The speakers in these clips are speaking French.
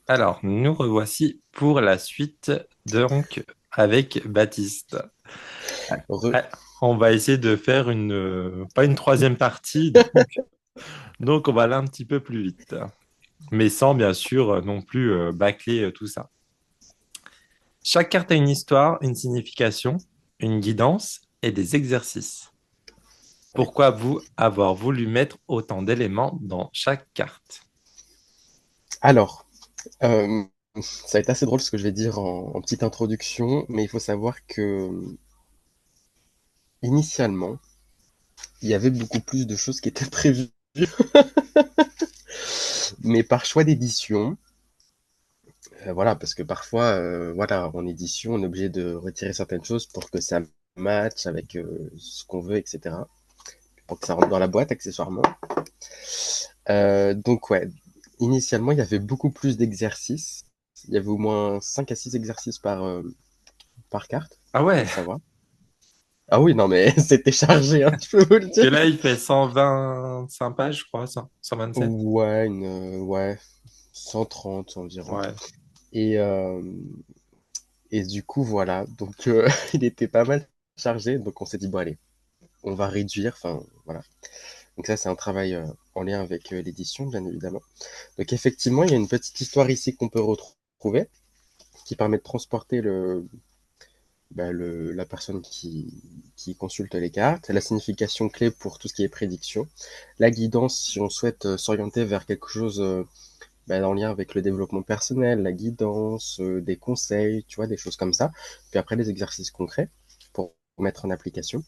Alors, nous revoici pour la suite, donc, avec Baptiste. Re. Ouais, on va essayer de faire pas une troisième partie, donc on va aller un petit peu plus vite, mais sans bien sûr non plus bâcler tout ça. Chaque carte a une histoire, une signification, une guidance et des exercices. Ouais. Pourquoi vous avoir voulu mettre autant d'éléments dans chaque carte? Alors, euh, ça va être assez drôle ce que je vais dire en petite introduction, mais il faut savoir que initialement, il y avait beaucoup plus de choses qui étaient prévues, mais par choix d'édition, voilà, parce que parfois, voilà, en édition, on est obligé de retirer certaines choses pour que ça matche avec ce qu'on veut, etc. Pour que ça rentre dans la boîte accessoirement. Donc ouais, initialement, il y avait beaucoup plus d'exercices. Il y avait au moins 5 à 6 exercices par carte, Ah ouais, faut le savoir. Ah oui, non, mais c'était chargé, hein, je peux vous le que dire. là il fait 125 pages, je crois, 127. Ouais, ouais, 130 environ. Ouais. Et, euh, et du coup, voilà, donc il était pas mal chargé, donc on s'est dit, bon, allez, on va réduire, enfin, voilà. Donc ça, c'est un travail en lien avec l'édition, bien évidemment. Donc effectivement, il y a une petite histoire ici qu'on peut retrouver, qui permet de transporter la personne qui consulte les cartes, la signification clé pour tout ce qui est prédiction, la guidance si on souhaite s'orienter vers quelque chose en lien avec le développement personnel, la guidance, des conseils, tu vois, des choses comme ça. Puis après, les exercices concrets pour mettre en application.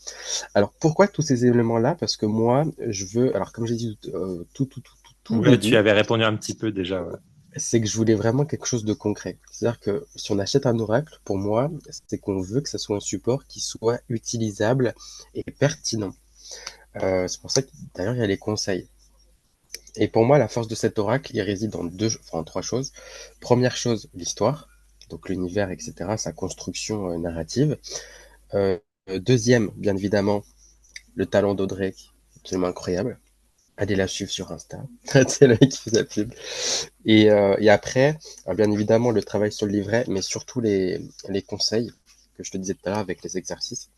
Alors, pourquoi tous ces éléments-là? Parce que moi, je veux, alors comme j'ai dit tout au Ouais, tu début, avais répondu un petit peu déjà. Ouais. c'est que je voulais vraiment quelque chose de concret. C'est-à-dire que si on achète un oracle, pour moi, c'est qu'on veut que ce soit un support qui soit utilisable et pertinent. C'est pour ça que d'ailleurs il y a les conseils. Et pour moi, la force de cet oracle, il réside en trois choses. Première chose, l'histoire, donc l'univers, etc., sa construction narrative. Euh, Deuxième, bien évidemment, le talent d'Audrey, absolument incroyable. Allez la suivre sur Insta. C'est là qui fait sa pub. Et après, bien évidemment, le travail sur le livret, mais surtout les conseils que je te disais tout à l'heure avec les exercices.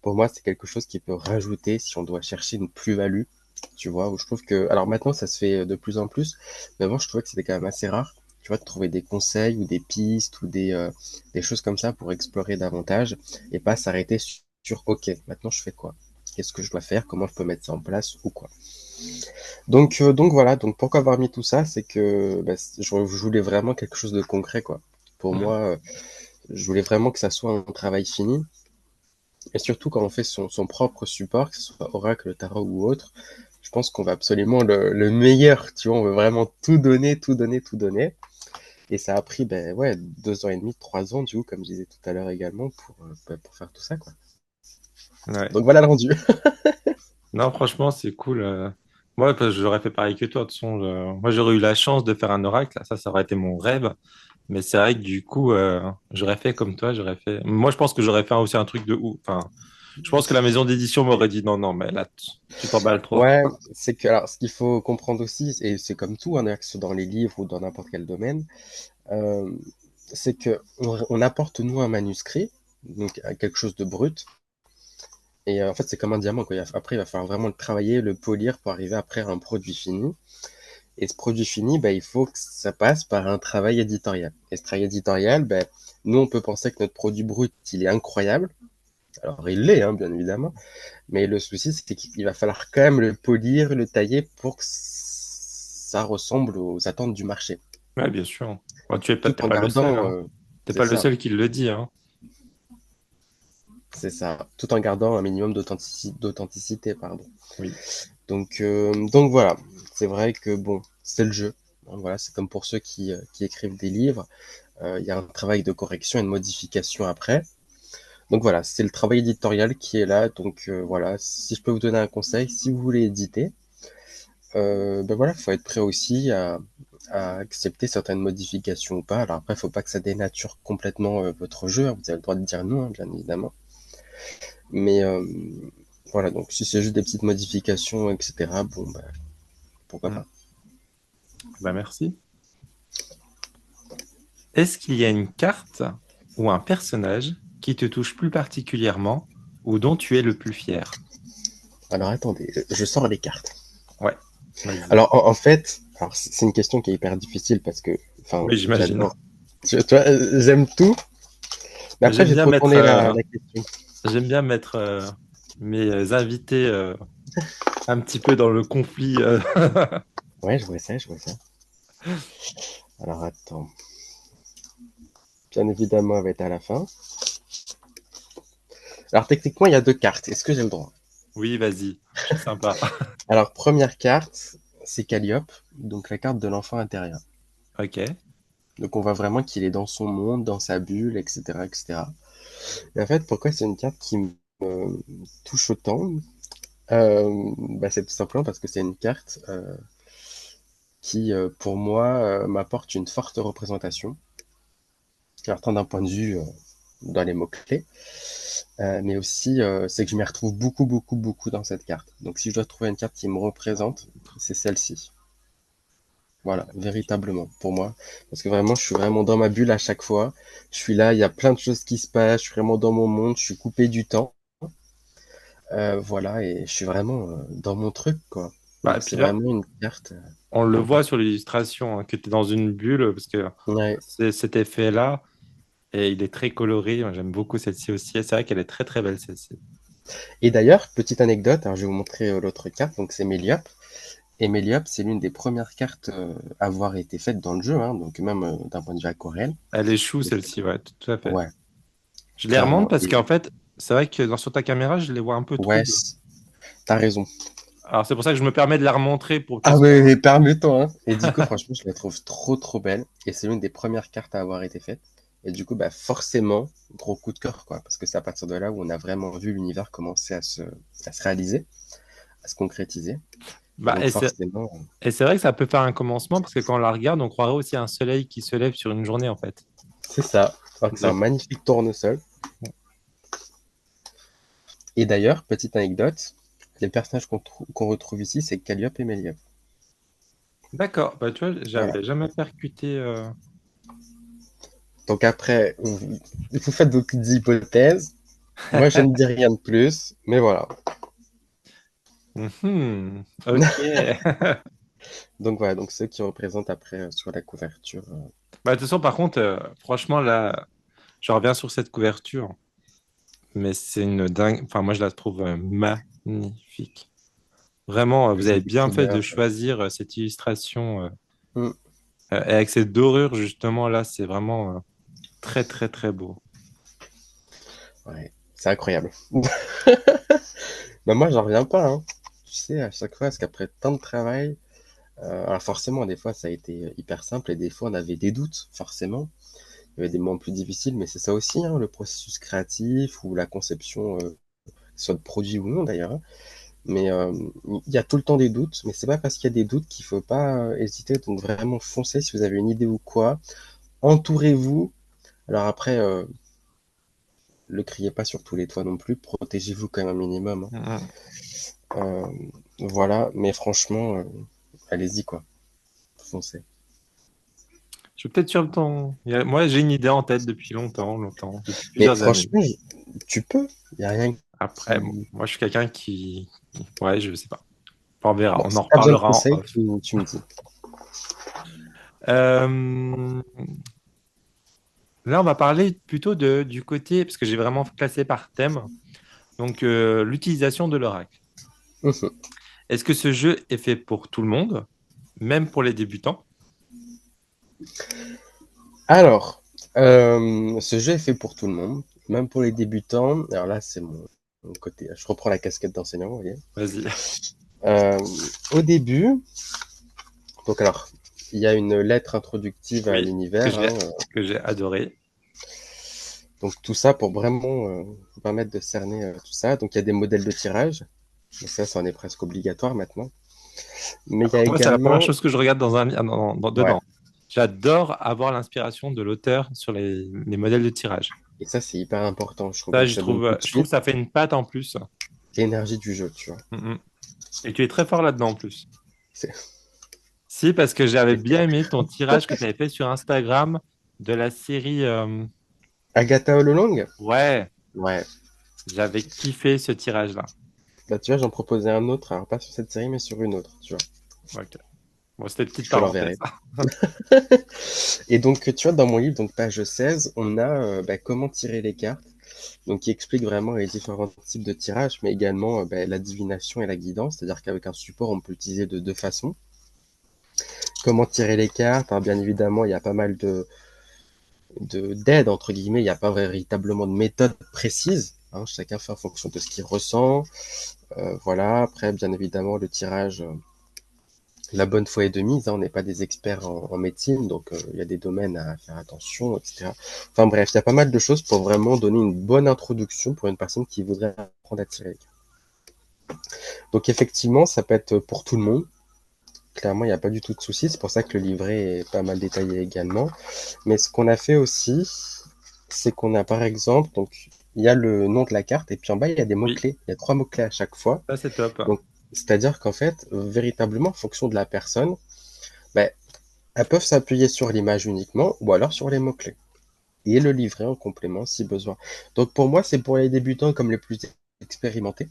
Pour moi, c'est quelque chose qui peut rajouter si on doit chercher une plus-value, tu vois, où je trouve que, alors maintenant, ça se fait de plus en plus, mais avant, je trouvais que c'était quand même assez rare, tu vois, de trouver des conseils ou des pistes ou des choses comme ça pour explorer davantage et pas s'arrêter sur, OK, maintenant, je fais quoi? Qu'est-ce que je dois faire? Comment je peux mettre ça en place ou quoi? Donc voilà, donc pourquoi avoir mis tout ça, c'est que je voulais vraiment quelque chose de concret, quoi. Pour Mm. moi, je voulais vraiment que ça soit un travail fini. Et surtout quand on fait son propre support, que ce soit Oracle, Tarot ou autre, je pense qu'on va absolument le meilleur, tu vois, on veut vraiment tout donner, tout donner, tout donner. Et ça a pris, ouais, 2 ans et demi, 3 ans, du coup, comme je disais tout à l'heure également, pour faire tout ça, quoi. Ouais. Donc voilà le rendu. Non, franchement, c'est cool. Moi, parce que j'aurais fait pareil que toi. De toute façon, moi, j'aurais eu la chance de faire un oracle. Ça aurait été mon rêve. Mais c'est vrai que du coup, j'aurais fait comme toi. J'aurais fait. Moi, je pense que j'aurais fait aussi un truc de ouf. Enfin, je pense que la maison d'édition m'aurait dit non, non, mais là, tu t'emballes trop. Ouais, c'est que, alors, ce qu'il faut comprendre aussi, et c'est comme tout, hein, que ce soit dans les livres ou dans n'importe quel domaine, euh, c'est que on apporte, nous, un manuscrit, donc quelque chose de brut, et en fait, c'est comme un diamant, quoi. Après, il va falloir vraiment le travailler, le polir pour arriver après à un produit fini. Et ce produit fini, il faut que ça passe par un travail éditorial. Et ce travail éditorial, nous, on peut penser que notre produit brut, il est incroyable. Alors, il l'est, hein, bien évidemment. Mais le souci, c'est qu'il va falloir quand même le polir, le tailler pour que ça ressemble aux attentes du marché. Ouais, bien sûr. Bon, Tout t'es en pas le seul, gardant, hein. T'es c'est pas le ça, seul qui le dit, hein. c'est ça, tout en gardant un minimum d'authenticité, pardon. Oui. Donc voilà, c'est vrai que bon, c'est le jeu. Bon, voilà, c'est comme pour ceux qui écrivent des livres. Il y a un travail de correction et de modification après. Donc voilà, c'est le travail éditorial qui est là. Donc voilà, si je peux vous donner un conseil, si vous voulez éditer, voilà, faut être prêt aussi à accepter certaines modifications ou pas. Alors après, faut pas que ça dénature complètement votre jeu, hein. Vous avez le droit de dire non, hein, bien évidemment. Mais voilà, donc si c'est juste des petites modifications, etc., bon, pourquoi Mm. pas. Bah, merci. Est-ce qu'il y a une carte ou un personnage qui te touche plus particulièrement ou dont tu es le plus fier? Alors attendez, je sors les cartes. Ouais, vas-y. Alors en fait, alors c'est une question qui est hyper difficile parce que, enfin, Oui, j'imagine. j'adore. Tu vois, j'aime tout, mais après J'aime je vais te bien mettre, retourner la question. j'aime bien mettre mes invités un petit peu dans le conflit. Ouais, je vois ça, je vois ça. Alors attends, bien évidemment, elle va être à la fin. Alors techniquement, il y a deux cartes. Est-ce que j'ai le droit? Oui, vas-y, je suis sympa. Alors première carte, c'est Calliope, donc la carte de l'enfant intérieur. Ok. Donc on voit vraiment qu'il est dans son monde, dans sa bulle, etc., etc. Et en fait, pourquoi c'est une carte qui me touche autant? Bah, c'est tout simplement parce que c'est une carte qui, pour moi, m'apporte une forte représentation. Alors, tant d'un point de vue dans les mots-clés, mais aussi c'est que je m'y retrouve beaucoup, beaucoup, beaucoup dans cette carte. Donc, si je dois trouver une carte qui me représente, c'est celle-ci. Voilà, véritablement, pour moi. Parce que vraiment, je suis vraiment dans ma bulle à chaque fois. Je suis là, il y a plein de choses qui se passent, je suis vraiment dans mon monde, je suis coupé du temps. Voilà, et je suis vraiment dans mon truc, quoi. Bah, et Donc, puis c'est là, vraiment une carte. on le voit sur l'illustration, hein, que tu es dans une bulle, parce que Ouais. c'est cet effet-là, et il est très coloré. Moi, j'aime beaucoup celle-ci aussi. Et c'est vrai qu'elle est très très belle, celle-ci. Et d'ailleurs, petite anecdote, alors je vais vous montrer l'autre carte, donc c'est Méliope. Et Méliope, c'est l'une des premières cartes à avoir été faite dans le jeu, hein, donc même d'un point de vue aquarelle. Elle est chou, Donc, celle-ci, ouais, tout à fait. ouais, Je les remonte clairement. parce Et qu'en fait, c'est vrai que sur ta caméra, je les vois un peu ouais, troubles. t'as raison. Alors, c'est pour ça que je me permets de la remontrer pour Ah qu'elle oui, soit. mais permets-toi, hein. Et du coup, franchement, je la trouve trop trop belle. Et c'est l'une des premières cartes à avoir été faite. Et du coup, bah forcément, gros coup de cœur, quoi. Parce que c'est à partir de là où on a vraiment vu l'univers commencer à se réaliser, à se concrétiser. Et Bah, donc forcément, et c'est vrai que ça peut faire un commencement parce que quand on la regarde, on croirait aussi à un soleil qui se lève sur une journée, en fait. c'est ça. Donc c'est un De- magnifique tournesol. Et d'ailleurs, petite anecdote, les personnages qu'on retrouve ici, c'est Calliope et Méliope. D'accord, bah, tu vois, Voilà. j'avais jamais percuté. Donc après, vous faites vos petites hypothèses. Moi, je ne dis rien de plus, mais voilà. Mhm, ok. Donc voilà, donc ceux qui représentent après sur la couverture. Bah, de toute façon, par contre, franchement, là, je reviens sur cette couverture, mais c'est une dingue. Enfin, moi, je la trouve magnifique. Vraiment, vous avez Jolies bien fait de couleurs. choisir cette illustration. Hmm, Et avec cette dorure, justement, là, c'est vraiment très, très, très beau. ouais, c'est incroyable. Mais moi, j'en reviens pas, hein. Tu sais, à chaque fois, parce qu'après tant de travail, alors forcément, des fois, ça a été hyper simple et des fois, on avait des doutes, forcément. Il y avait des moments plus difficiles, mais c'est ça aussi, hein, le processus créatif ou la conception, soit de produit ou non d'ailleurs, hein. Mais il y a tout le temps des doutes, mais c'est pas parce qu'il y a des doutes qu'il faut pas hésiter. Donc vraiment foncez si vous avez une idée ou quoi. Entourez-vous. Alors après, le criez pas sur tous les toits non plus. Protégez-vous quand même un minimum, hein. Mhm. Euh, voilà, mais franchement, allez-y quoi. Foncez. Je suis peut-être sur le temps. Moi, j'ai une idée en tête depuis longtemps, longtemps, depuis Mais plusieurs années. franchement, tu peux. Il y a rien Après, bon, qui. moi, je suis quelqu'un Ouais, je sais pas. Enfin, on verra, Bon, on si en t'as besoin de reparlera en conseils, off. tu me dis. Euh, Là, on va parler plutôt du côté, parce que j'ai vraiment classé par thème, donc l'utilisation de l'oracle. Mhm. Est-ce que ce jeu est fait pour tout le monde, même pour les débutants? Alors, ce jeu est fait pour tout le monde, même pour les débutants. Alors là, c'est mon côté. Je reprends la casquette d'enseignant, vous voyez. Vas-y. Euh, au début, donc alors, il y a une lettre introductive à Oui, que l'univers, j'ai hein, que j'ai adoré. donc tout ça pour vraiment vous permettre de cerner tout ça. Donc il y a des modèles de tirage. Donc ça en est presque obligatoire maintenant. Mais il y a Moi, c'est la première également, chose que je regarde ouais, dedans. J'adore avoir l'inspiration de l'auteur sur les modèles de tirage. et ça c'est hyper important, je trouve, Ça, parce que ça donne tout de je trouve que suite ça fait une patte en plus. l'énergie du jeu, tu vois. Mhm. Et tu es très fort là-dedans en plus. C'est Si, parce que j'avais c'est bien clair. aimé ton tirage que tu avais fait sur Instagram. de la série. Agatha All Along? Ouais, Ouais. j'avais kiffé ce tirage-là. Bah, tu vois, j'en proposais un autre, alors pas sur cette série, mais sur une autre, tu vois. Ok. Bon, c'était une petite Je te parenthèse. l'enverrai. Et donc, tu vois, dans mon livre, donc page 16, on a bah, comment tirer les cartes, donc qui explique vraiment les différents types de tirage, mais également bah, la divination et la guidance, c'est-à-dire qu'avec un support, on peut l'utiliser de deux façons. Comment tirer les cartes? Alors, bien évidemment, il y a pas mal d'aide, entre guillemets, il n'y a pas véritablement de méthode précise. Hein, chacun fait en fonction de ce qu'il ressent. Voilà. Après, bien évidemment, le tirage, la bonne foi est de mise. Hein, on n'est pas des experts en médecine, donc il y a des domaines à faire attention, etc. Enfin bref, il y a pas mal de choses pour vraiment donner une bonne introduction pour une personne qui voudrait apprendre à tirer. Donc effectivement, ça peut être pour tout le monde. Clairement, il n'y a pas du tout de souci. C'est pour ça que le livret est pas mal détaillé également. Mais ce qu'on a fait aussi, c'est qu'on a par exemple, donc il y a le nom de la carte et puis en bas il y a des Oui, mots-clés. Il y a 3 mots-clés à chaque fois. ça c'est top. Donc c'est-à-dire qu'en fait, véritablement, en fonction de la personne, ben, elles peuvent s'appuyer sur l'image uniquement ou alors sur les mots-clés. Et le livret en complément si besoin. Donc pour moi, c'est pour les débutants comme les plus expérimentés,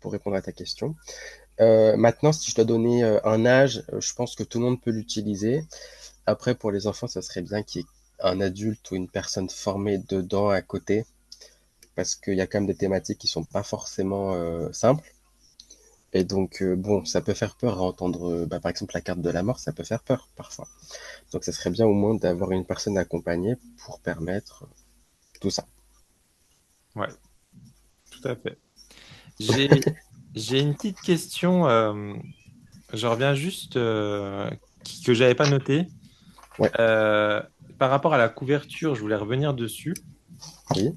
pour répondre à ta question. Maintenant, si je dois donner un âge, je pense que tout le monde peut l'utiliser. Après, pour les enfants, ça serait bien qu'il y ait un adulte ou une personne formée dedans à côté, parce qu'il y a quand même des thématiques qui sont pas forcément simples. Et donc, bon, ça peut faire peur à entendre, bah, par exemple, la carte de la mort, ça peut faire peur parfois. Donc, ça serait bien au moins d'avoir une personne accompagnée pour permettre tout ça. Ouais, tout à fait. J'ai j'ai une petite question. Je reviens juste que j'avais pas noté. Ouais, Euh, Par rapport à la couverture, je voulais revenir dessus. oui,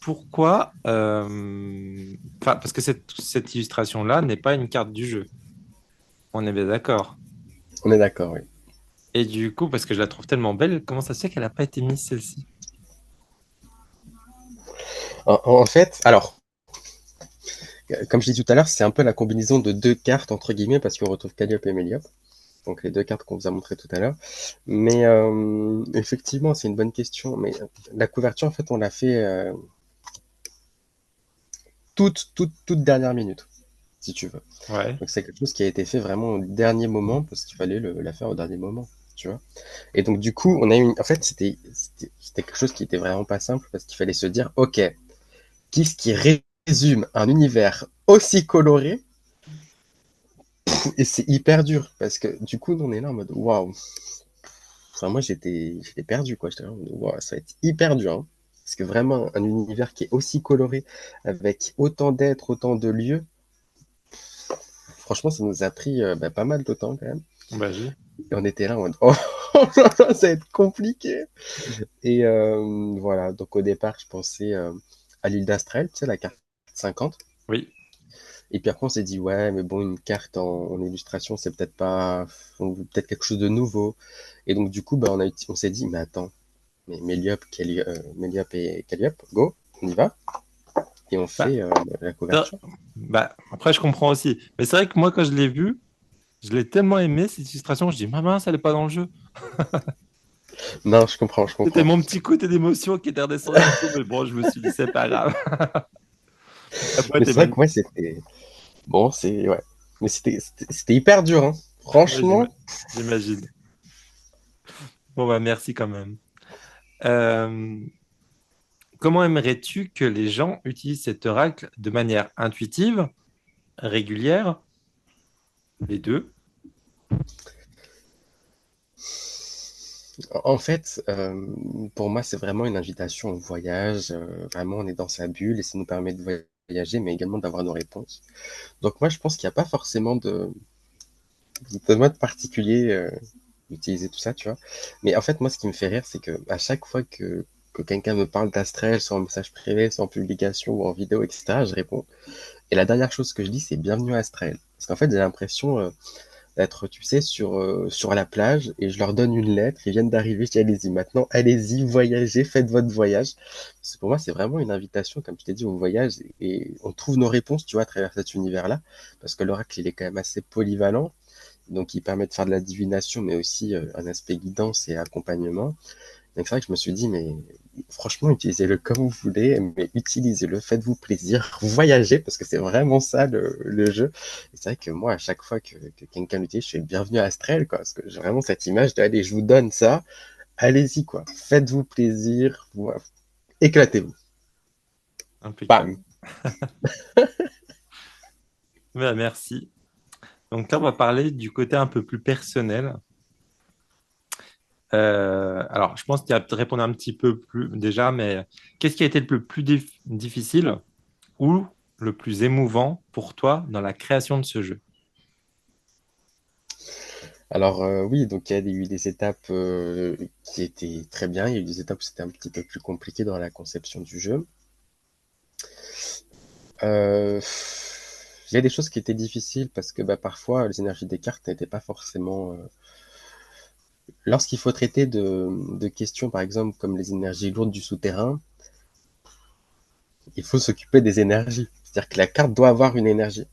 Pourquoi enfin, parce que cette illustration-là n'est pas une carte du jeu. On est bien d'accord. on est d'accord, oui. Et du coup, parce que je la trouve tellement belle, comment ça se fait qu'elle n'a pas été mise celle-ci? En fait, alors, comme je dis tout à l'heure, c'est un peu la combinaison de deux cartes, entre guillemets, parce qu'on retrouve Calliope et Méliope. Donc les deux cartes qu'on vous a montrées tout à l'heure. Mais effectivement, c'est une bonne question. Mais la couverture, en fait, on l'a fait toute dernière minute, si tu veux. Ouais, Donc c'est quelque chose qui a été fait vraiment au dernier moment, parce qu'il fallait la faire au dernier moment, tu vois. Et donc du coup, on a eu en fait, c'était quelque chose qui était vraiment pas simple, parce qu'il fallait se dire, ok, qu'est-ce qui résume un univers aussi coloré? Et c'est hyper dur, parce que du coup, on est là en mode, waouh. Enfin, moi, j'étais perdu, quoi. J'étais là en mode, waouh, ça va être hyper dur, hein. Parce que vraiment, un univers qui est aussi coloré, avec autant d'êtres, autant de lieux, franchement, ça nous a pris bah, pas mal de temps quand même. bah j'ai. Et on était là en mode, oh, ça va être compliqué. Et voilà, donc au départ, je pensais à l'île d'Astrel, tu sais, la carte 50. Oui. Et puis après, on s'est dit, ouais, mais bon, une carte en illustration, c'est peut-être pas, on veut peut-être quelque chose de nouveau. Et donc, du coup, bah, on s'est dit, mais attends, mais Méliope et Calliope, go, on y va. Et on Bah, fait la ça- couverture. bah, après, je comprends aussi. Mais c'est vrai que moi, quand je l'ai vue, je l'ai tellement aimé, cette illustration, je dis, maman, ça n'est pas dans le jeu. Non, je comprends, je C'était comprends. mon petit côté d'émotion qui était redescendu un peu, mais bon, je me suis dit, c'est pas grave. La Mais boîte est c'est vrai que moi, magnifique. c'était, bon, ouais. Mais c'était hyper dur, hein. Ouais, Franchement, j'imagine. Bon, bah, merci quand même. Euh, Comment aimerais-tu que les gens utilisent cet oracle de manière intuitive, régulière, les deux? en fait, pour moi, c'est vraiment une invitation au voyage. Vraiment, on est dans sa bulle et ça nous permet de voyager, mais également d'avoir nos réponses. Donc moi, je pense qu'il n'y a pas forcément de mode particulier d'utiliser tout ça, tu vois. Mais en fait, moi, ce qui me fait rire, c'est que à chaque fois que quelqu'un me parle d'Astrel, soit en message privé, soit en publication ou en vidéo, etc., je réponds. Et la dernière chose que je dis, c'est bienvenue à Astrel. Parce qu'en fait, j'ai l'impression d'être, tu sais, sur la plage et je leur donne une lettre, ils viennent d'arriver, je dis allez-y, maintenant, allez-y, voyagez, faites votre voyage. Parce que pour moi, c'est vraiment une invitation, comme je t'ai dit, au voyage et on trouve nos réponses, tu vois, à travers cet univers-là. Parce que l'oracle, il est quand même assez polyvalent. donc qui permet de faire de la divination, mais aussi un aspect guidance et accompagnement. Donc c'est vrai que je me suis dit, mais franchement, utilisez-le comme vous voulez, mais utilisez-le, faites-vous plaisir, voyagez, parce que c'est vraiment ça le jeu. Et c'est vrai que moi, à chaque fois que quelqu'un l'utilise, je suis bienvenu à Astrel, quoi, parce que j'ai vraiment cette image de, allez, je vous donne ça, allez-y, quoi, faites-vous plaisir, éclatez-vous. Impeccable. Bam! Ben, merci. Donc là, on va parler du côté un peu plus personnel. Alors, je pense qu'il y a peut-être répondre un petit peu plus déjà, mais qu'est-ce qui a été le plus difficile ou le plus émouvant pour toi dans la création de ce jeu? Alors oui, donc il y a eu des étapes qui étaient très bien, il y a eu des étapes où c'était un petit peu plus compliqué dans la conception du jeu. Euh, il y a des choses qui étaient difficiles parce que bah, parfois les énergies des cartes n'étaient pas forcément... Lorsqu'il faut traiter de questions, par exemple, comme les énergies lourdes du souterrain, il faut s'occuper des énergies. C'est-à-dire que la carte doit avoir une énergie.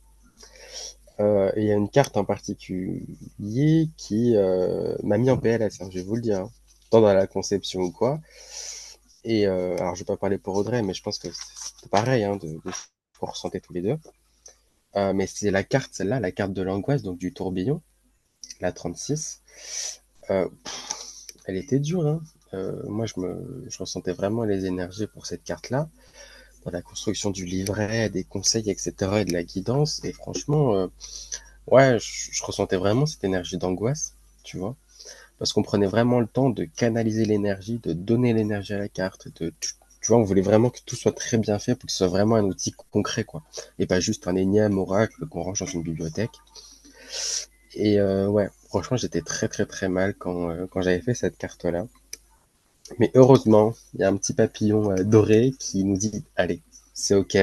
Et il y a une carte en particulier qui m'a mis en PLS, hein, je vais vous le dire, hein, tant dans la conception ou quoi. Et alors, je vais pas parler pour Audrey, mais je pense que c'est pareil, hein, de ce qu'on ressentait tous les deux. Mais c'est la carte, celle-là, la carte de l'angoisse, donc du tourbillon, la 36. Euh, Elle était dure, hein. Moi, je ressentais vraiment les énergies pour cette carte-là, dans la construction du livret, des conseils, etc., et de la guidance. Et franchement, ouais, je ressentais vraiment cette énergie d'angoisse, tu vois, parce qu'on prenait vraiment le temps de canaliser l'énergie, de donner l'énergie à la carte, tu vois, on voulait vraiment que tout soit très bien fait pour que ce soit vraiment un outil concret, quoi, et pas juste un énième oracle qu'on range dans une bibliothèque. Et ouais, franchement, j'étais très très très mal quand j'avais fait cette carte-là. Mais heureusement, il y a un petit papillon doré qui nous dit, allez, c'est ok,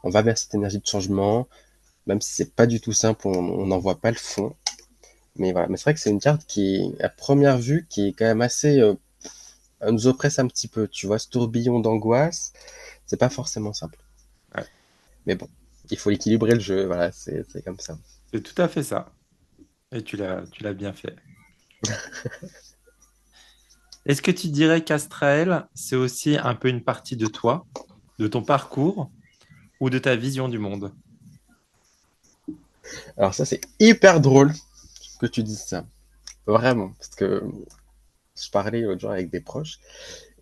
on va vers cette énergie de changement, même si c'est pas du tout simple, on n'en voit pas le fond. Mais voilà, mais c'est vrai que c'est une carte qui, à première vue, qui est quand même assez, elle nous oppresse un petit peu, tu vois, ce tourbillon d'angoisse, c'est pas forcément simple. Ouais, Mais bon, il faut équilibrer le jeu, voilà, c'est comme ça. c'est tout à fait ça. Et tu l'as bien fait. Est-ce que tu dirais qu'Astrael, c'est aussi un peu une partie de toi, de ton parcours ou de ta vision du monde? Alors ça, c'est hyper drôle que tu dises ça, vraiment, parce que je parlais l'autre jour avec des proches,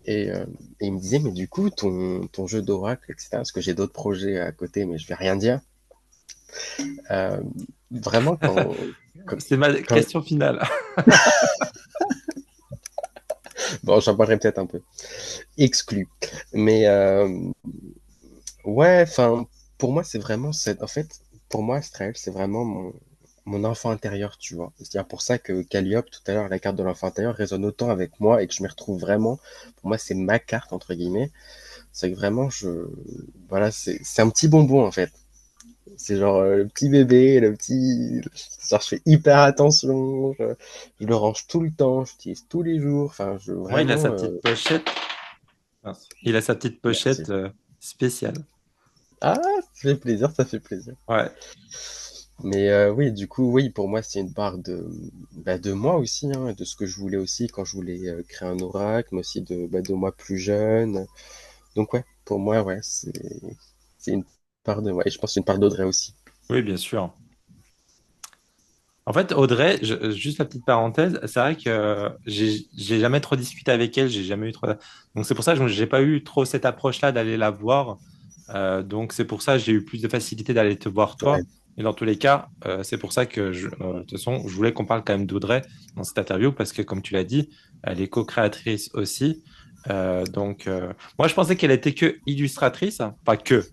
et, euh, et ils me disaient, mais du coup, ton jeu d'oracle, etc., parce que j'ai d'autres projets à côté, mais je vais rien dire, euh, vraiment, quand, C'est ma quand- question finale. bon, j'en parlerai peut-être un peu, exclu, mais ouais, enfin, pour moi, c'est vraiment en fait, pour moi, Astrael, c'est vraiment mon enfant intérieur, tu vois. C'est-à-dire pour ça que Calliope, tout à l'heure, la carte de l'enfant intérieur, résonne autant avec moi et que je m'y retrouve vraiment. Pour moi, c'est ma carte, entre guillemets. C'est que vraiment, voilà, c'est un petit bonbon, en fait. C'est genre le petit bébé, genre, je fais hyper attention, je le range tout le temps, je l'utilise tous les jours. Enfin, Moi, il a vraiment, sa petite pochette. Mince. Il a sa petite merci. pochette spéciale. Ah, ça fait plaisir, ça fait plaisir. Ouais, Mais oui, du coup, oui, pour moi, c'est une part de moi aussi, hein, de ce que je voulais aussi quand je voulais créer un oracle, mais aussi de moi plus jeune. Donc ouais, pour moi, ouais, c'est une part de moi. Et je pense que c'est une part d'Audrey aussi. oui, bien sûr. En fait, Audrey, juste la petite parenthèse, c'est vrai que j'ai jamais trop discuté avec elle, j'ai jamais eu trop. Donc c'est pour ça que j'ai pas eu trop cette approche-là d'aller la voir. Donc c'est pour ça que j'ai eu plus de facilité d'aller te voir toi. Ouais, Et dans tous les cas, c'est pour ça que de toute façon, je voulais qu'on parle quand même d'Audrey dans cette interview parce que comme tu l'as dit, elle est co-créatrice aussi. Moi je pensais qu'elle était que illustratrice, hein. Pas que.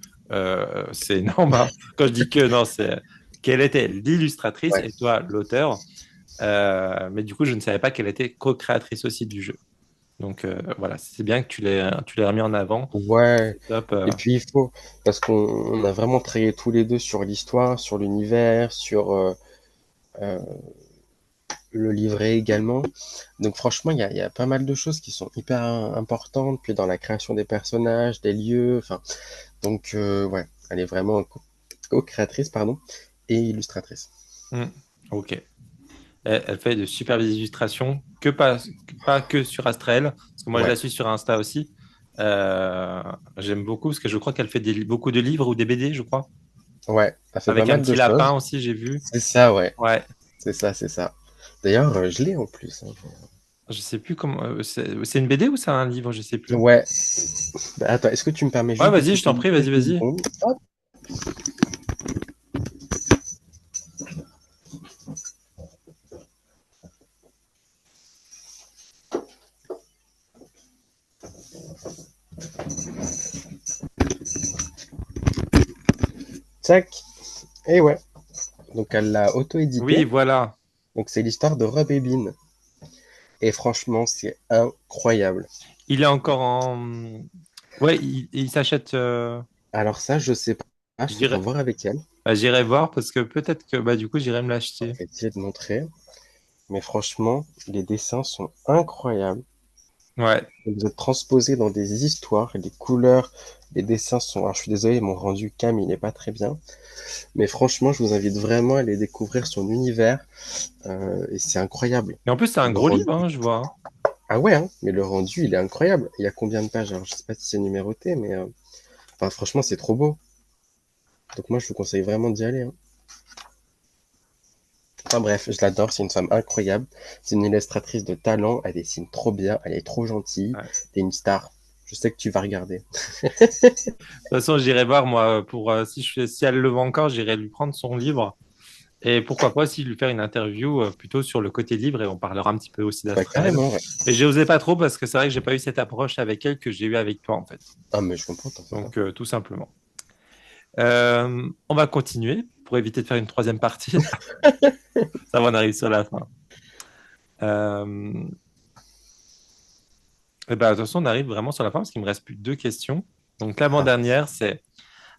C'est énorme, hein. Quand je dis que, non, c'est qu'elle était l'illustratrice ouais. et toi l'auteur. Mais du coup, je ne savais pas qu'elle était co-créatrice aussi du jeu. Donc voilà, c'est bien que tu l'aies remis en avant. Ouais. C'est top. Et puis il faut, parce qu'on a vraiment travaillé tous les deux sur l'histoire, sur l'univers, sur euh, le livret également. Donc franchement, il y a pas mal de choses qui sont hyper importantes, puis dans la création des personnages, des lieux, enfin, donc ouais, elle est vraiment co-créatrice, pardon, et illustratrice. Hmm, ok. Elle fait de super illustrations, pas que sur Astrael, parce que moi je Ouais, la suis sur Insta aussi. Euh, J'aime beaucoup parce que je crois qu'elle fait beaucoup de livres ou des BD, je crois. ouais, elle fait pas Avec un mal de petit lapin choses. aussi, j'ai vu. C'est ça, ouais. Ouais, C'est ça, c'est ça. D'ailleurs, je l'ai en plus, hein. je sais plus comment. C'est une BD ou c'est un livre, je sais plus. Ouais. Bah, attends, est-ce que tu me permets Ouais, juste de vas-y, je couper t'en une prie, vas-y, petite vas-y. seconde? Hop, tac. Et ouais. Donc elle l'a Oui, auto-édité. voilà. Donc c'est l'histoire de Rob et Bean. Et franchement, c'est incroyable. Il est encore en. Ouais, il s'achète. Alors ça, je sais pas, il faut J'irai voir avec elle. j'irai voir parce que peut-être que bah, du coup, j'irai me Je l'acheter. vais essayer de montrer. Mais franchement, les dessins sont incroyables. Ouais. Vous êtes transposés dans des histoires, les couleurs, les dessins sont... Alors je suis désolé, mon rendu cam, il n'est pas très bien. Mais franchement, je vous invite vraiment à aller découvrir son univers. Et c'est incroyable. Et en plus, c'est un Le gros rendu... livre, hein, je vois, hein. Ah ouais, hein, mais le rendu, il est incroyable. Il y a combien de pages? Alors je sais pas si c'est numéroté, mais enfin, franchement, c'est trop beau. Donc moi, je vous conseille vraiment d'y aller, hein. Enfin bref, je l'adore, c'est une femme incroyable. C'est une illustratrice de talent, elle dessine trop bien, elle est trop gentille. Ouais. T'es une star. Je sais que tu vas regarder. De toute façon, j'irai voir, moi, pour si elle le vend encore, j'irai lui prendre son livre. Et pourquoi pas aussi lui faire une interview plutôt sur le côté livre et on parlera un petit peu aussi Bah d'Astrael. carrément, ouais. Mais j'ai osé pas trop parce que c'est vrai que j'ai pas eu cette approche avec elle que j'ai eu avec toi, en fait. Ah mais je comprends, t'en fais pas. Donc, tout simplement. On va continuer pour éviter de faire une troisième partie. Ça va, on arrive sur la fin. Euh, et ben, de toute façon, on arrive vraiment sur la fin parce qu'il me reste plus que deux questions. Donc, Ah, l'avant-dernière, c'est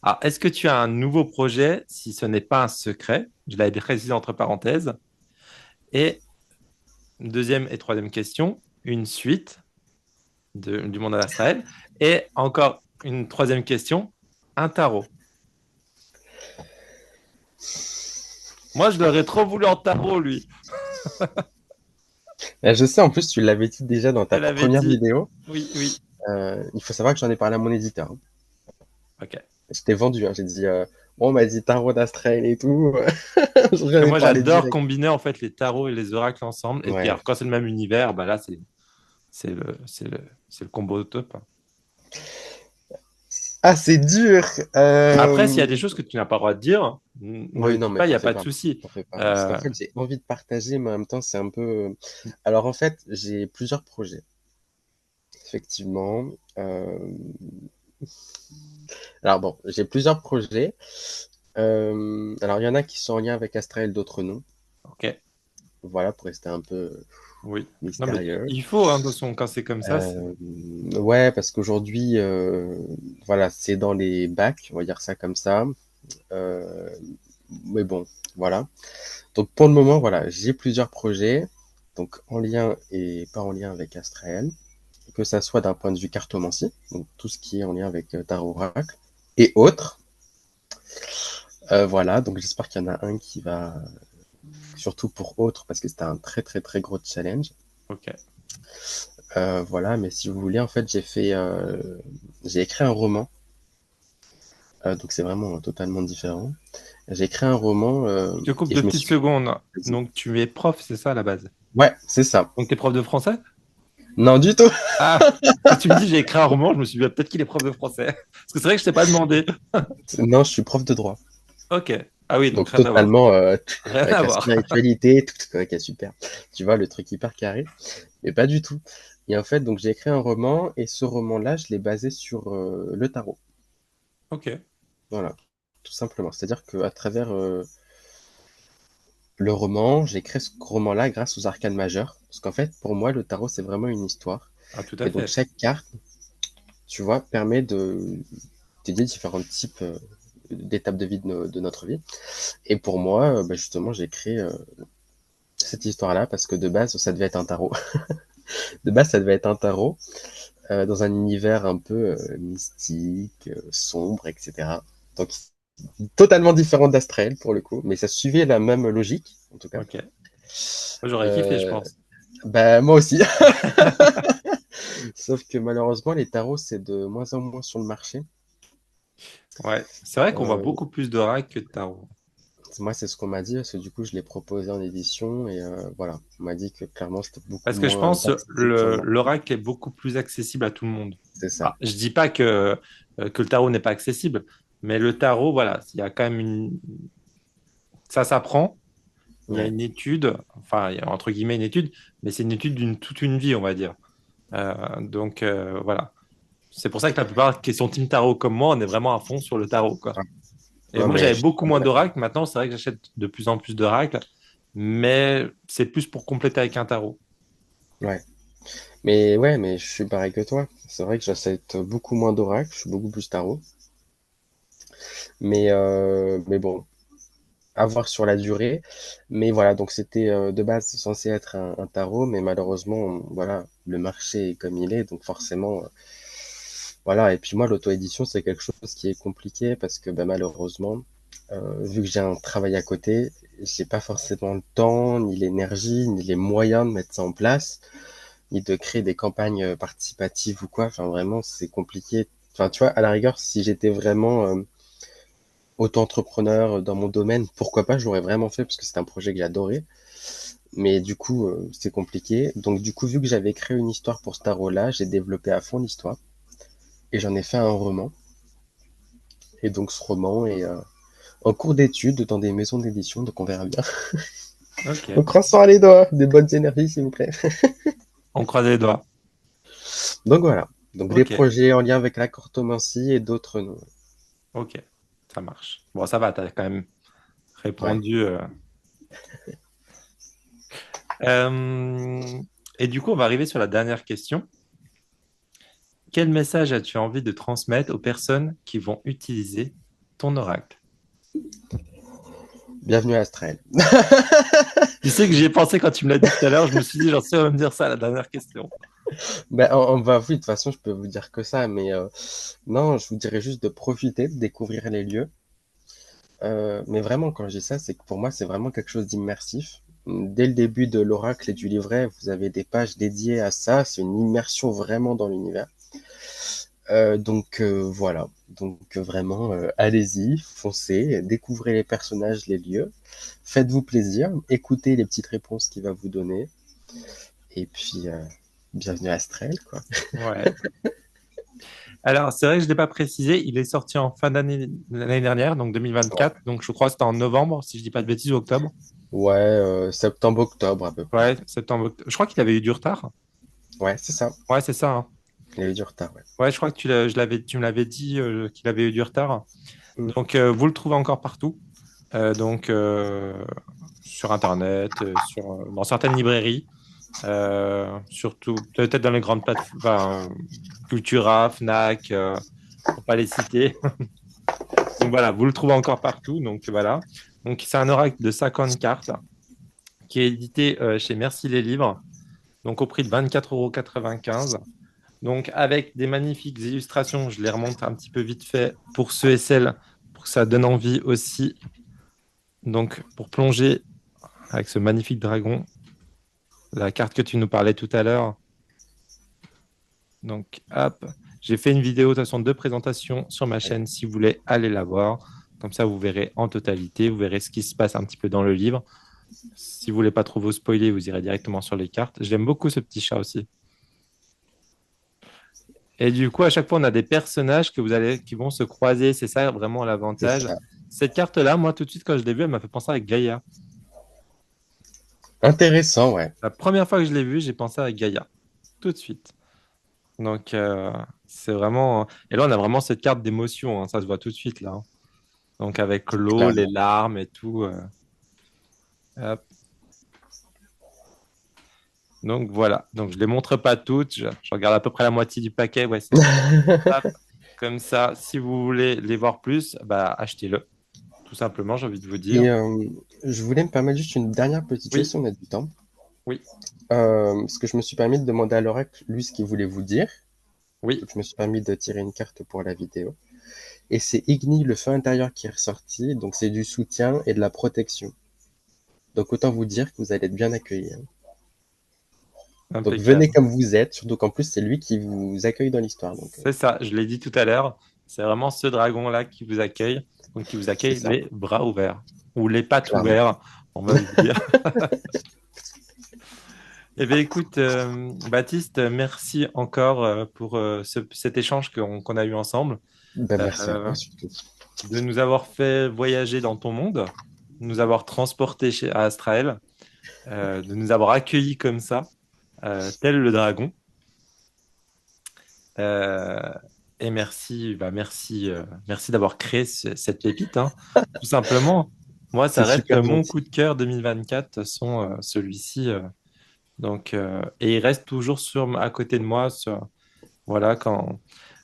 alors, est-ce que tu as un nouveau projet si ce n'est pas un secret? Je l'avais précisé entre parenthèses. Et deuxième et troisième question, une suite du monde astral. Et encore une troisième question, un tarot. Moi, je l'aurais trop voulu en tarot, lui. je sais, en plus, tu l'avais dit déjà dans ta Elle avait première dit. vidéo. Oui, oui. Il faut savoir que j'en ai parlé à mon éditeur, hein. Ok. Je t'ai vendu, hein. J'ai dit, bon, on m'a dit tarot d'Astrael et tout. Parce J'en que ai moi, parlé j'adore direct. combiner en fait les tarots et les oracles ensemble. Et puis, Ouais. alors, quand c'est le même univers, bah là, c'est le combo au top, hein. Ah, c'est dur. Après, s'il y a des choses que tu n'as pas le droit de dire, ne le Oui, non, dis mais pas, il n'y t'en a fais pas de pas. souci. T'en fais pas. Parce qu'en Euh, fait, j'ai envie de partager, mais en même temps, c'est un peu. Alors, en fait, j'ai plusieurs projets. Effectivement. Alors, bon, j'ai plusieurs projets. Alors, il y en a qui sont en lien avec Astrael, d'autres non. ok. Voilà, pour rester un peu Oui. Non, mais mystérieux. il faut, hein, de toute façon, quand c'est comme ça, c'est. Euh, ouais, parce qu'aujourd'hui, voilà, c'est dans les bacs, on va dire ça comme ça. Euh, mais bon, voilà. Donc pour le moment, voilà, j'ai plusieurs projets, donc en lien et pas en lien avec Astrael, que ça soit d'un point de vue cartomancie, donc tout ce qui est en lien avec Tarot Oracle et autres. Voilà, donc j'espère qu'il y en a un qui va, surtout pour autres, parce que c'était un très très très gros challenge. Ok. Voilà, mais si vous voulez, en fait, j'ai écrit un roman, donc c'est vraiment totalement différent. J'ai écrit un roman Je te coupe et deux je me petites suis... secondes. Donc, tu es prof, c'est ça à la base? Ouais, c'est ça. Donc, tu es prof de français? Non, du tout. Ah, quand tu me dis j'ai écrit un roman, je me suis dit ah, peut-être qu'il est prof de français. Parce que c'est vrai que je t'ai pas demandé. Non, je suis prof de droit. Ok. Ah oui, donc Donc rien à voir. totalement Rien avec à la voir. spiritualité, tout, ok, super. Tu vois, le truc hyper carré, mais pas du tout. Et en fait, donc j'ai écrit un roman et ce roman-là, je l'ai basé sur le tarot. Ok. Voilà, tout simplement. C'est-à-dire qu'à travers le roman, j'ai créé ce roman-là grâce aux arcanes majeures. Parce qu'en fait, pour moi, le tarot, c'est vraiment une histoire. Ah, tout à Et donc fait. chaque carte, tu vois, permet de d'étudier différents types d'étapes de vie de notre vie. Et pour moi, bah, justement, j'ai créé cette histoire-là parce que de base, ça devait être un tarot. De base, ça devait être un tarot dans un univers un peu mystique, sombre, etc. Donc, totalement différent d'Astrael pour le coup, mais ça suivait la même logique, en tout cas. Ok. Moi, j'aurais kiffé, je Euh, pense. Bah, moi aussi. Sauf que malheureusement, les tarots, c'est de moins en moins sur le marché. Ouais, c'est vrai qu'on voit Euh, beaucoup plus d'oracles que de tarot. Moi, c'est ce qu'on m'a dit, parce que du coup, je l'ai proposé en édition et voilà, on m'a dit que clairement, c'était beaucoup Parce que je moins pense accessible sur le marché. l'oracle est beaucoup plus accessible à tout le monde. C'est ça. Ah, je dis pas que le tarot n'est pas accessible, mais le tarot, voilà, il y a quand même une... Ça s'apprend, il y a Ouais. une étude, enfin, il y a entre guillemets une étude, mais c'est une étude d'une toute une vie, on va dire. Voilà. C'est pour ça que la plupart qui sont team tarot comme moi, on est vraiment à fond sur le tarot, quoi. Ouais. Et Non, moi, mais j'avais je suis beaucoup totalement moins d'accord. d'oracles. Maintenant, c'est vrai que j'achète de plus en plus d'oracles, mais c'est plus pour compléter avec un tarot. Ouais. Mais ouais, mais je suis pareil que toi. C'est vrai que j'achète beaucoup moins d'oracles, je suis beaucoup plus tarot. Mais bon, à voir sur la durée. Mais voilà, donc c'était de base censé être un tarot, mais malheureusement, voilà, le marché est comme il est, donc forcément, voilà. Et puis moi, l'auto-édition, c'est quelque chose qui est compliqué parce que bah, malheureusement, vu que j'ai un travail à côté, j'ai pas forcément le temps, ni l'énergie, ni les moyens de mettre ça en place, ni de créer des campagnes participatives ou quoi. Enfin, vraiment, c'est compliqué. Enfin, tu vois, à la rigueur, si j'étais vraiment auto-entrepreneur dans mon domaine, pourquoi pas, je l'aurais vraiment fait parce que c'est un projet que j'adorais. Mais du coup, c'est compliqué. Donc, du coup, vu que j'avais créé une histoire pour ce tarot-là, j'ai développé à fond l'histoire et j'en ai fait un roman. Et donc, ce roman est en cours d'étude dans des maisons d'édition, donc on verra bien. On Ok. croise les doigts, des bonnes énergies, s'il vous plaît. On croise les doigts. Donc voilà. Donc des Ok. projets en lien avec la cartomancie et d'autres non. Ok. Ça marche. Bon, ça va, t'as quand même Ouais. répondu. Euh, Et du coup, on va arriver sur la dernière question. Quel message as-tu envie de transmettre aux personnes qui vont utiliser ton oracle? Bienvenue à Astral. Tu sais que j'y ai pensé quand tu me l'as dit tout à l'heure. Je me suis dit, j'en sais, on va me dire ça à la dernière question. Ben, on va, oui, de toute façon, je peux vous dire que ça, mais non, je vous dirais juste de profiter, de découvrir les lieux. Mais vraiment, quand je dis ça, c'est que pour moi, c'est vraiment quelque chose d'immersif. Dès le début de l'oracle et du livret, vous avez des pages dédiées à ça. C'est une immersion vraiment dans l'univers. Donc voilà. Donc vraiment, allez-y, foncez, découvrez les personnages, les lieux. Faites-vous plaisir, écoutez les petites réponses qu'il va vous donner. Et puis, bienvenue à Astral, quoi. Ouais. Alors, c'est vrai que je ne l'ai pas précisé. Il est sorti en fin d'année l'année dernière, donc Ouais, 2024. Donc, je crois que c'était en novembre, si je dis pas de bêtises, ou octobre. ouais septembre, octobre à peu près. Ouais, septembre, octobre. Je crois qu'il avait eu du retard. Ouais, c'est ça. Ouais, c'est ça, hein. Il y a eu du retard, ouais. Ouais, je crois que tu me l'avais dit qu'il avait eu du retard. Mm. Donc, vous le trouvez encore partout. Sur Internet, dans certaines librairies, surtout peut-être dans les grandes plateformes, enfin, Cultura, Fnac, pour pas les citer. Donc voilà, vous le trouvez encore partout. Donc voilà. Donc c'est un oracle de 50 cartes qui est édité chez Merci les Livres, donc au prix de 24,95 €. Donc avec des magnifiques illustrations, je les remonte un petit peu vite fait pour ceux et celles, pour que ça donne envie aussi. Donc pour plonger avec ce magnifique dragon, la carte que tu nous parlais tout à l'heure. Donc hop, j'ai fait une vidéo de toute façon de présentation sur ma Ouais. chaîne si vous voulez aller la voir. Comme ça, vous verrez en totalité, vous verrez ce qui se passe un petit peu dans le livre. Si vous voulez pas trop vous spoiler, vous irez directement sur les cartes. J'aime beaucoup ce petit chat aussi. Et du coup, à chaque fois, on a des personnages qui vont se croiser. C'est ça vraiment C'est l'avantage. ça. Cette carte-là, moi, tout de suite, quand je l'ai vue, elle m'a fait penser à Gaïa. Intéressant, ouais. La première fois que je l'ai vue, j'ai pensé à Gaïa. Tout de suite. Donc, c'est vraiment. Et là, on a vraiment cette carte d'émotion, hein. Ça se voit tout de suite, là, hein. Donc, avec l'eau, les Clairement. larmes et tout. Hop. Donc, voilà. Donc, je ne les montre pas toutes. Je regarde à peu près la moitié du paquet. Ouais, c'est bon. Hop. Comme ça, si vous voulez les voir plus, bah, achetez-le. Tout simplement, j'ai envie de vous dire. Et je voulais me permettre juste une dernière petite chose Oui, si on a du temps. oui, Parce que je me suis permis de demander à l'oracle, lui, ce qu'il voulait vous dire. oui. Donc, je me suis permis de tirer une carte pour la vidéo. Et c'est Igni, le feu intérieur, qui est ressorti. Donc, c'est du soutien et de la protection. Donc autant vous dire que vous allez être bien accueillis, hein. Donc venez Impeccable. comme vous êtes, surtout qu'en plus c'est lui qui vous accueille dans l'histoire. Donc C'est ça, je l'ai dit tout à l'heure. C'est vraiment ce dragon-là qui vous accueille, donc qui vous c'est accueille ça, les bras ouverts ou les pattes clairement. ouvertes, on va vous dire. Eh bien, écoute, Baptiste, merci encore pour cet échange qu'on a eu ensemble, Ben, merci à euh, toi surtout. de nous avoir fait voyager dans ton monde, de nous avoir transportés à Astrael, de nous avoir accueillis comme ça, tel le dragon. Euh, et merci, merci d'avoir créé cette pépite, hein. Tout simplement. Moi, ça C'est reste super mon coup gentil. de cœur 2024, celui-ci. Et il reste toujours à côté de moi. Voilà, quand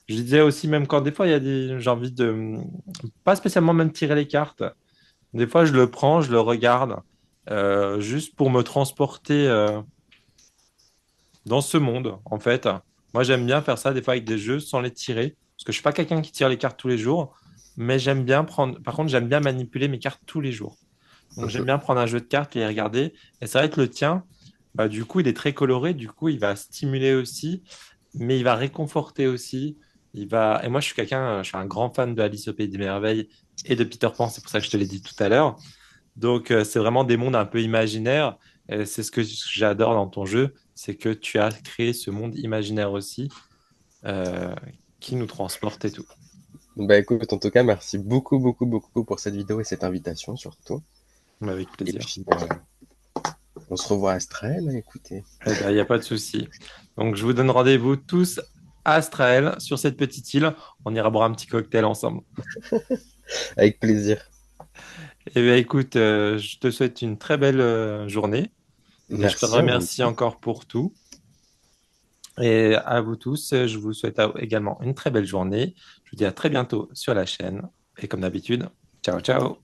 je disais aussi, même quand des fois, j'ai envie de, pas spécialement même tirer les cartes. Des fois, je le prends, je le regarde, juste pour me transporter, dans ce monde, en fait. Moi, j'aime bien faire ça des fois avec des jeux sans les tirer, parce que je suis pas quelqu'un qui tire les cartes tous les jours, mais j'aime bien prendre. Par contre, j'aime bien manipuler mes cartes tous les jours. Donc, j'aime bien prendre un jeu de cartes et les regarder. Et c'est vrai que le tien, bah, du coup, il est très coloré. Du coup, il va stimuler aussi, mais il va réconforter aussi. Et moi, je suis un grand fan de Alice au Pays des Merveilles et de Peter Pan. C'est pour ça que je te l'ai dit tout à l'heure. Donc, c'est vraiment des mondes un peu imaginaires. Et c'est ce que j'adore dans ton jeu, c'est que tu as créé ce monde imaginaire aussi, euh, qui nous transporte et tout. Bah écoute, en tout cas, merci beaucoup, beaucoup, beaucoup pour cette vidéo et cette invitation surtout. Mais avec Et plaisir. puis, on se revoit à Astral, hein, écoutez, Eh ben, il n'y a pas de souci. Donc, je vous donne rendez-vous tous à Astrael, sur cette petite île. On ira boire un petit cocktail ensemble. avec plaisir. Eh bien, écoute, je te souhaite une très belle journée et je te Merci à vous remercie aussi. encore pour tout. Et à vous tous, je vous souhaite également une très belle journée. Je vous dis à très bientôt sur la chaîne. Et comme d'habitude, ciao, ciao.